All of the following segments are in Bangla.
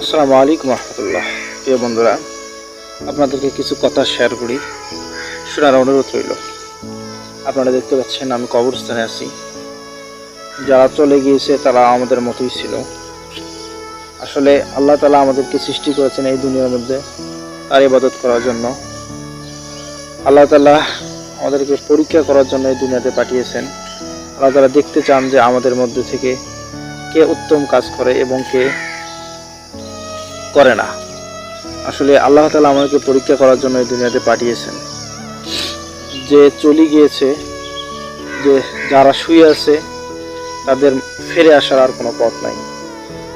আসসালামু আলাইকুম রহমতুল্লাহ। প্রিয় বন্ধুরা, আপনাদেরকে কিছু কথা শেয়ার করি, শোনার অনুরোধ রইল। আপনারা দেখতে পাচ্ছেন আমি কবরস্থানে আছি। যারা চলে গিয়েছে তারা আমাদের মতোই ছিল। আসলে আল্লাহ তাআলা আমাদেরকে সৃষ্টি করেছেন এই দুনিয়ার মধ্যে তার ইবাদত করার জন্য। আল্লাহ তাআলা আমাদেরকে পরীক্ষা করার জন্য এই দুনিয়াতে পাঠিয়েছেন। আল্লাহ তাআলা দেখতে চান যে আমাদের মধ্যে থেকে কে উত্তম কাজ করে এবং কে করে না। আসলে আল্লাহ তাআলা আমাদেরকে পরীক্ষা করার জন্য এই দুনিয়াতে পাঠিয়েছেন। যে চলে গিয়েছে, যে যারা শুয়ে আছে, তাদের ফিরে আসার আর কোনো পথ নাই।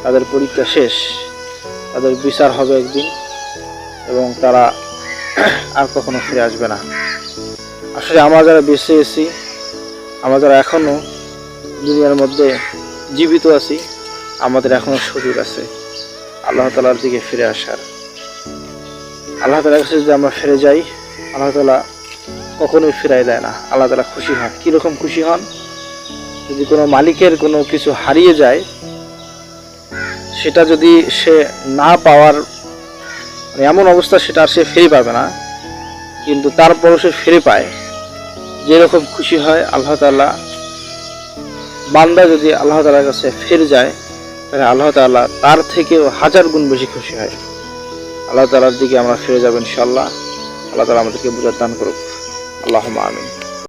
তাদের পরীক্ষা শেষ, তাদের বিচার হবে একদিন এবং তারা আর কখনো ফিরে আসবে না। আসলে আমরা যারা বেঁচে আছি, আমরা যারা এখনও দুনিয়ার মধ্যে জীবিত আছি, আমাদের এখনও সুযোগ আছে আল্লাহ তাআলার দিকে ফিরে আসার। আল্লাহ তাআলার কাছে যদি আমরা ফিরে যাই, আল্লাহ তাআলা কখনোই ফিরাই দেয় না। আল্লাহ তাআলা খুশি হন। কীরকম খুশি হন? যদি কোনো মালিকের কোনো কিছু হারিয়ে যায়, সেটা যদি সে না পাওয়ার এমন অবস্থা, সেটা আর সে ফিরে পাবে না, কিন্তু তারপরও সে ফিরে পায়, যেরকম খুশি হয় আল্লাহ তাআলা। বান্দা যদি আল্লাহ তাআলার কাছে ফিরে যায়, তাহলে আল্লাহ তাআলা তার থেকেও 1000 গুণ বেশি খুশি হয়। আল্লাহ তাআলার দিকে আমরা ফিরে যাব ইনশাআল্লাহ। আল্লাহ তাআলা আমাদেরকে বুঝার দান করুক। আল্লাহুম্মা আমিন।